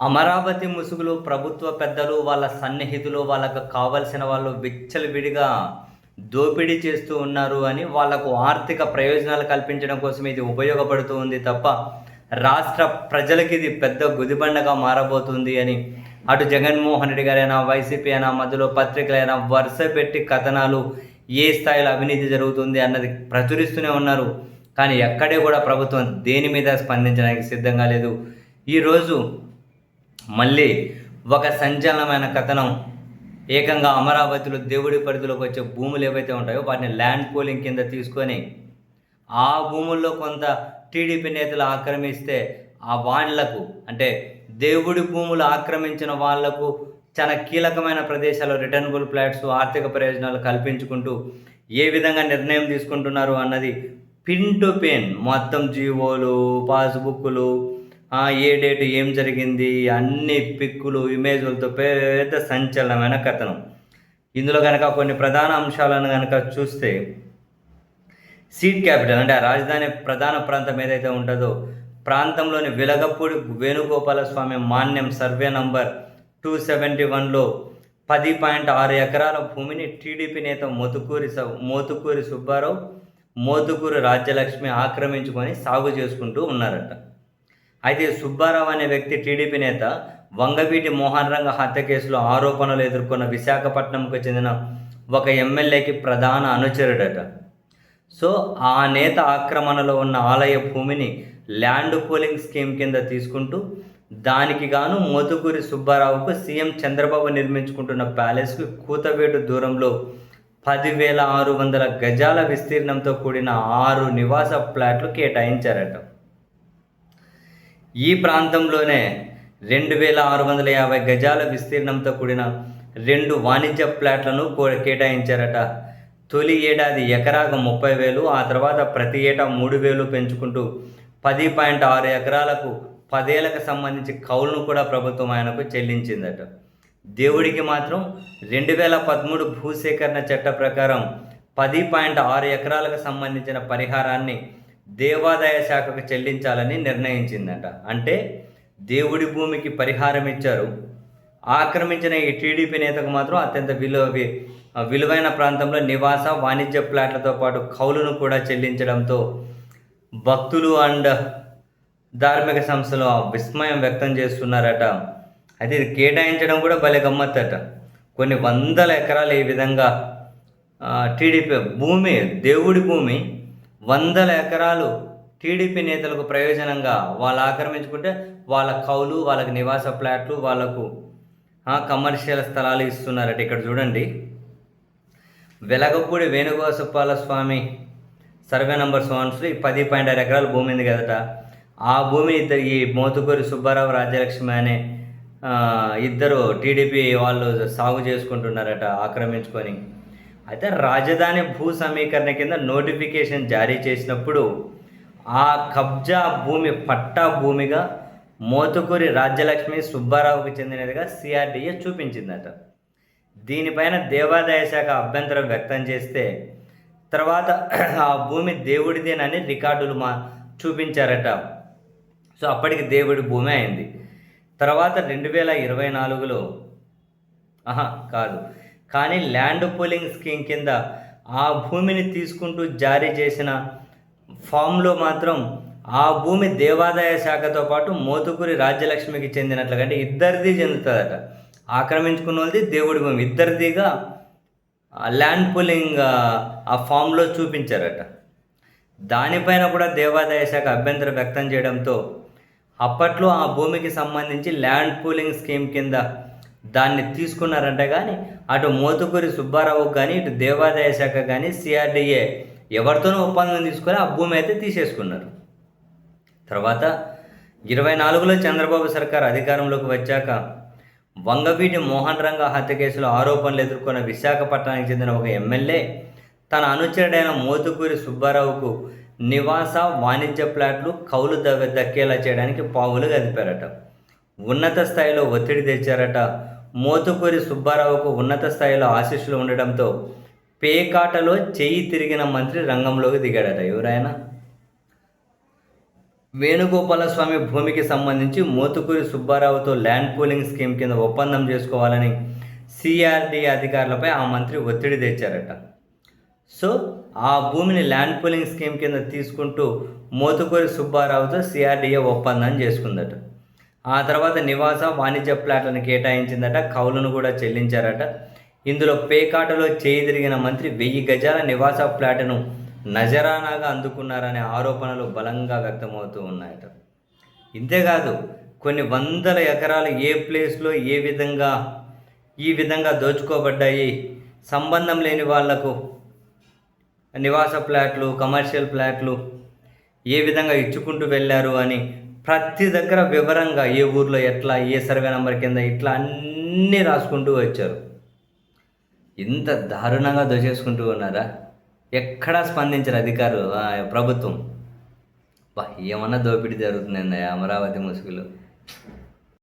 అమరావతి ముసుగులో ప్రభుత్వ పెద్దలు, వాళ్ళ సన్నిహితులు, వాళ్ళకు కావాల్సిన వాళ్ళు విచ్చలవిడిగా దోపిడీ చేస్తూ ఉన్నారు అని వాళ్ళకు ఆర్థిక ప్రయోజనాలు కల్పించడం కోసం ఇది ఉపయోగపడుతూ ఉంది తప్ప, రాష్ట్ర ప్రజలకి ఇది పెద్ద గుదిబండగా మారబోతుంది అని అటు జగన్మోహన్ రెడ్డి గారైనా, వైసీపీ అయినా, మధ్యలో పత్రికలైనా వరుస పెట్టి కథనాలు ఏ స్థాయిలో అవినీతి జరుగుతుంది అన్నది ప్రచురిస్తూనే ఉన్నారు. కానీ ఎక్కడే కూడా ప్రభుత్వం దేని మీద స్పందించడానికి సిద్ధంగా లేదు. ఈరోజు మళ్ళీ ఒక సంచలనమైన కథనం, ఏకంగా అమరావతిలో దేవుడి పరిధిలోకి వచ్చే భూములు ఏవైతే ఉంటాయో వాటిని ల్యాండ్ పూలింగ్ కింద తీసుకొని ఆ భూముల్లో కొంత టీడీపీ నేతలు ఆక్రమిస్తే ఆ వాళ్లకు, అంటే దేవుడి భూములు ఆక్రమించిన వాళ్లకు చాలా కీలకమైన ప్రదేశాల్లో రిటర్నబుల్ ఫ్లాట్స్, ఆర్థిక ప్రయోజనాలు కల్పించుకుంటూ ఏ విధంగా నిర్ణయం తీసుకుంటున్నారు అన్నది పిన్ టు పిన్ మొత్తం జీవోలు, పాస్బుక్లు, ఏ డేట్ ఏం జరిగింది అన్ని పిక్కులు, ఇమేజ్లతో పెద్ద సంచలనమైన కథనం. ఇందులో కనుక కొన్ని ప్రధాన అంశాలను కనుక చూస్తే, సీట్ క్యాపిటల్ అంటే ఆ రాజధాని ప్రధాన ప్రాంతం ఏదైతే ఉంటుందో ప్రాంతంలోని వెలగపూడి వేణుగోపాలస్వామి మాన్యం సర్వే నంబర్ 271లో 10.6 ఎకరాల భూమిని టీడీపీ నేత మోతుకూరి సుబ్బారావు, మోతుకూరి రాజ్యలక్ష్మి ఆక్రమించుకొని సాగు చేసుకుంటూ ఉన్నారట. అయితే సుబ్బారావు అనే వ్యక్తి టీడీపీ నేత వంగవీటి మోహన్ రంగ హత్య కేసులో ఆరోపణలు ఎదుర్కొన్న విశాఖపట్నంకు చెందిన ఒక ఎమ్మెల్యేకి ప్రధాన అనుచరుడట. సో ఆ నేత ఆక్రమణలో ఉన్న ఆలయ భూమిని ల్యాండ్ పూలింగ్ స్కీమ్ కింద తీసుకుంటూ దానికి గాను మోతుకూరి సుబ్బారావుకు సీఎం చంద్రబాబు నిర్మించుకుంటున్న ప్యాలెస్కి కూతవేటు దూరంలో 10,600 గజాల విస్తీర్ణంతో కూడిన 6 నివాస ఫ్లాట్లు కేటాయించారట. ఈ ప్రాంతంలోనే 2,650 గజాల విస్తీర్ణంతో కూడిన 2 వాణిజ్య ఫ్లాట్లను కేటాయించారట. తొలి ఏడాది ఎకరాకు 30,000, ఆ తర్వాత ప్రతి ఏటా 3,000 పెంచుకుంటూ 10.6 ఎకరాలకు 10 ఏళ్లకు సంబంధించి కౌలును కూడా ప్రభుత్వం ఆయనకు చెల్లించిందట. దేవుడికి మాత్రం 2013 భూసేకరణ చట్ట ప్రకారం 10.6 ఎకరాలకు సంబంధించిన పరిహారాన్ని దేవాదాయ శాఖకు చెల్లించాలని నిర్ణయించిందట. అంటే దేవుడి భూమికి పరిహారం ఇచ్చారు, ఆక్రమించిన ఈ టీడీపీ నేతకు మాత్రం అత్యంత విలువైన ప్రాంతంలో నివాస, వాణిజ్య ఫ్లాట్లతో పాటు కౌలును కూడా చెల్లించడంతో భక్తులు అండ్ ధార్మిక సంస్థలు విస్మయం వ్యక్తం చేస్తున్నారట. అయితే ఇది కేటాయించడం కూడా భలే గమ్మత్తట. కొన్ని వందల ఎకరాలు ఈ విధంగా టీడీపీ భూమి, దేవుడి భూమి 100 ఎకరాలు టీడీపీ నేతలకు ప్రయోజనంగా వాళ్ళు ఆక్రమించుకుంటే వాళ్ళ కౌలు, వాళ్ళకి నివాస ఫ్లాట్లు, వాళ్ళకు కమర్షియల్ స్థలాలు ఇస్తున్నారట. ఇక్కడ చూడండి, వెలగపూడి వేణుగోపాలస్వామి సర్వే నంబర్ 10.6 ఎకరాల భూమి ఉంది కదట. ఆ భూమిని ఈ మోతుకూరి సుబ్బారావు, రాజ్యలక్ష్మి అనే ఇద్దరు టీడీపీ వాళ్ళు సాగు చేసుకుంటున్నారట ఆక్రమించుకొని. అయితే రాజధాని భూ సమీకరణ కింద నోటిఫికేషన్ జారీ చేసినప్పుడు ఆ కబ్జా భూమి పట్టా భూమిగా మోతుకూరి రాజ్యలక్ష్మి సుబ్బారావుకి చెందినదిగా సిఆర్డీఏ చూపించిందట. దీనిపైన దేవాదాయ శాఖ అభ్యంతరం వ్యక్తం చేస్తే తర్వాత ఆ భూమి దేవుడిదేనని రికార్డులు చూపించారట. సో అప్పటికి దేవుడి భూమి అయింది. తర్వాత 2024లో కాదు కానీ ల్యాండ్ పూలింగ్ స్కీమ్ కింద ఆ భూమిని తీసుకుంటూ జారీ చేసిన ఫామ్లో మాత్రం ఆ భూమి దేవాదాయ శాఖతో పాటు మోతుకూరి రాజ్యలక్ష్మికి చెందినట్లుగా, అంటే ఇద్దరిది చెందుతుందట. ఆక్రమించుకున్న వాళ్ళది దేవుడి భూమి, ఇద్దరిదిగా ల్యాండ్ పూలింగ్ ఆ ఫామ్లో చూపించారట. దానిపైన కూడా దేవాదాయ శాఖ అభ్యంతరం వ్యక్తం చేయడంతో అప్పట్లో ఆ భూమికి సంబంధించి ల్యాండ్ పూలింగ్ స్కీమ్ కింద దాన్ని తీసుకున్నారంట. కానీ అటు మోతుకూరి సుబ్బారావు కానీ, ఇటు దేవాదాయ శాఖ కానీ, సిఆర్డీఏ ఎవరితోనూ ఒప్పందం తీసుకొని ఆ భూమి అయితే తీసేసుకున్నారు. తర్వాత 2024లో చంద్రబాబు సర్కార్ అధికారంలోకి వచ్చాక వంగవీటి మోహన్ రంగ హత్య కేసులో ఆరోపణలు ఎదుర్కొన్న విశాఖపట్నానికి చెందిన ఒక ఎమ్మెల్యే తన అనుచరుడైన మోతుకూరి సుబ్బారావుకు నివాస, వాణిజ్య ఫ్లాట్లు కౌలు దక్కేలా చేయడానికి పావులు కదిపారట. ఉన్నత స్థాయిలో ఒత్తిడి తెచ్చారట. మోతుకూరి సుబ్బారావుకు ఉన్నత స్థాయిలో ఆశీస్సులు ఉండడంతో పేకాటలో చెయ్యి తిరిగిన మంత్రి రంగంలోకి దిగాడట. ఎవరైనా వేణుగోపాలస్వామి భూమికి సంబంధించి మోతుకూరి సుబ్బారావుతో ల్యాండ్ పూలింగ్ స్కీమ్ కింద ఒప్పందం చేసుకోవాలని సిఆర్డీఏ అధికారులపై ఆ మంత్రి ఒత్తిడి తెచ్చారట. సో ఆ భూమిని ల్యాండ్ పూలింగ్ స్కీమ్ కింద తీసుకుంటూ మోతుకూరి సుబ్బారావుతో సిఆర్డీఏ ఒప్పందం చేసుకుందట. ఆ తర్వాత నివాస వాణిజ్య ప్లాట్లను కేటాయించిందట, కౌలును కూడా చెల్లించారట. ఇందులో పేకాటలో చేయి తిరిగిన మంత్రి 1000 గజాల నివాస ప్లాట్ను నజరానాగా అందుకున్నారనే ఆరోపణలు బలంగా వ్యక్తమవుతూ ఉన్నాయట. ఇంతేకాదు కొన్ని వందల ఎకరాలు ఏ ప్లేస్లో ఈ విధంగా దోచుకోబడ్డాయి, సంబంధం లేని వాళ్లకు నివాస ప్లాట్లు, కమర్షియల్ ప్లాట్లు ఏ విధంగా ఇచ్చుకుంటూ వెళ్ళారు అని ప్రతి దగ్గర వివరంగా ఏ ఊర్లో ఎట్లా, ఏ సర్వే నెంబర్ కింద ఇట్లా అన్నీ రాసుకుంటూ వచ్చారు. ఇంత దారుణంగా దోచేసుకుంటూ ఉన్నారా? ఎక్కడా స్పందించరు ప్రభుత్వం. ఏమన్నా దోపిడీ జరుగుతుందండి అమరావతి ముసుగులో.